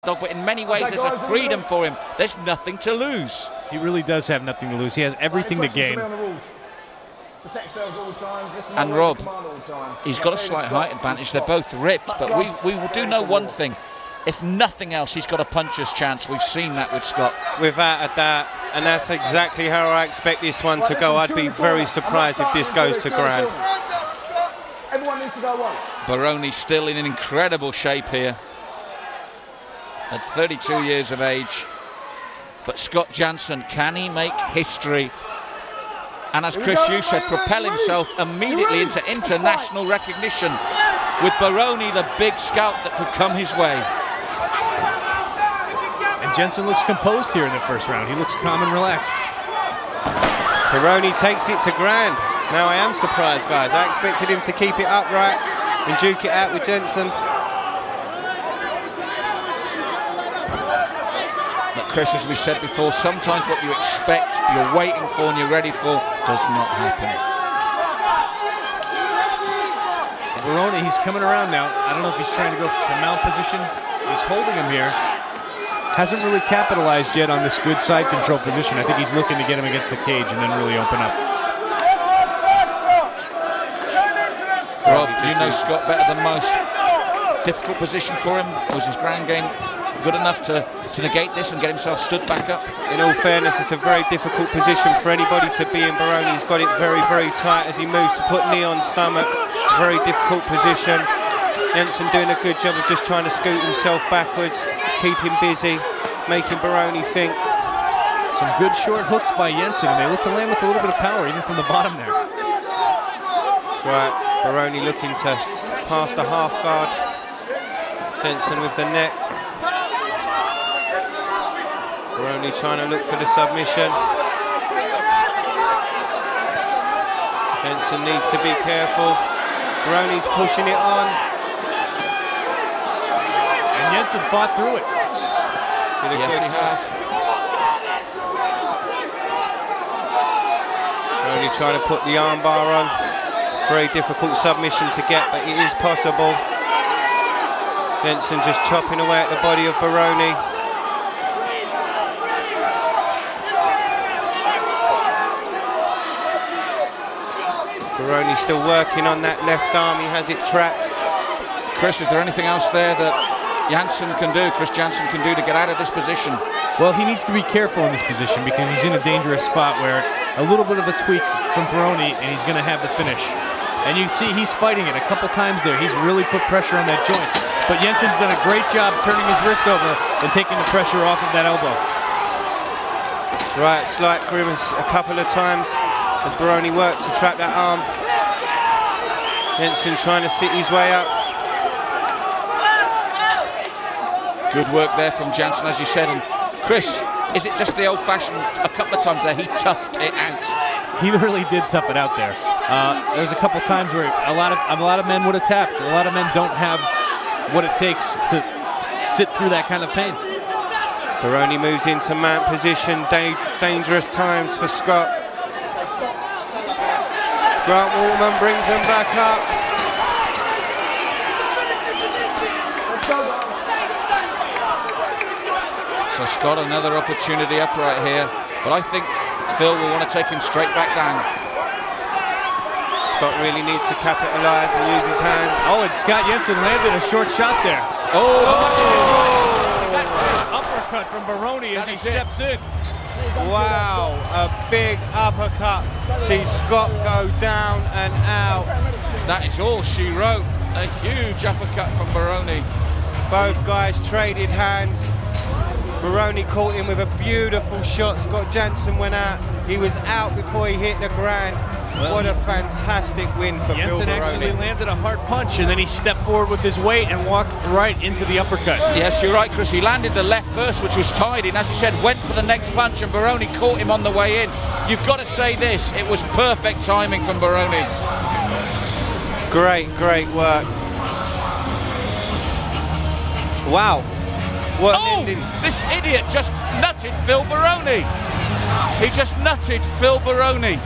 but in many ways there's a freedom for him. There's nothing to lose. He really does have nothing to lose. He has everything to gain. And Rob, he's got a slight height advantage. They're both ripped, but we do know one thing. If nothing else, he's got a puncher's chance. We've seen that with Scott. Without a doubt, and that's exactly how I expect this one to go. I'd be very surprised if this goes to ground. Everyone needs to go on. Baroni still in incredible shape here at 32 years of age. But Scott Janssen, can he make history? And as Chris, you said, propel himself immediately into international recognition with Baroni, the big scalp that could come his way. And Jensen looks composed here in the first round. He looks calm and relaxed. Baroni takes it to ground. Now I am surprised, guys. I expected him to keep it upright and duke it out with Jensen. But Chris, as we said before, sometimes what you expect, you're waiting for and you're ready for, does not happen. Baroni, he's coming around now. I don't know if he's trying to go to mount position. He's holding him here. Hasn't really capitalized yet on this good side control position. I think he's looking to get him against the cage and then really open up. Rob, you know Scott better than most. Difficult position for him. Was his ground game good enough to negate this and get himself stood back up? In all fairness, it's a very difficult position for anybody to be in. Baroni. He's got it very, very tight as he moves to put knee on stomach. Very difficult position. Jensen doing a good job of just trying to scoot himself backwards, keep him busy, making Baroni think. Some good short hooks by Jensen, and they look to land with a little bit of power, even from the bottom there. That's right. Baroni looking to pass the half guard. Jensen with the neck. Baroni trying to look for the submission. Jensen needs to be careful. Baroni's pushing it on. And Jensen fought through it. Yes, he has. Baroni trying to put the armbar on. Very difficult submission to get, but it is possible. Jensen just chopping away at the body of Baroni. Baroni still working on that left arm. He has it trapped. Chris, is there anything else there that Chris Janssen can do to get out of this position? Well, he needs to be careful in this position because he's in a dangerous spot where a little bit of a tweak from Baroni and he's going to have the finish. And you see he's fighting it a couple times there. He's really put pressure on that joint. But Jensen's done a great job turning his wrist over and taking the pressure off of that elbow. Right, slight grimace a couple of times as Baroni worked to trap that arm. Jensen trying to sit his way up. Good work there from Janssen, as you said. And Chris, is it just the old-fashioned, a couple of times there, he toughed it out? He really did tough it out there. There's a couple times where a lot of men would have tapped. A lot of men don't have what it takes to sit through that kind of pain. Baroni moves into mount position. Dangerous times for Scott. Grant Waterman brings him back up. So Scott, another opportunity up right here. But I think Phil will want to take him straight back down. Scott really needs to capitalize and use his hands. Oh, and Scott Jensen landed a short shot there. Oh! Uppercut from Baroni as he steps in. Wow, a big uppercut. See Scott go down and out. That is all she wrote. A huge uppercut from Baroni. Both guys traded hands. Baroni caught him with a beautiful shot. Scott Janssen went out. He was out before he hit the ground. Well, what a fantastic win for Phil Jensen Baroni. Actually landed a hard punch and then he stepped forward with his weight and walked right into the uppercut. Yes, you're right, Chris. He landed the left first, which was tied in. As you said, went for the next punch and Baroni caught him on the way in. You've got to say this. It was perfect timing from Baroni. Great, great work. Wow. What an ending. This idiot just nutted Phil Baroni. He just nutted Phil Baroni.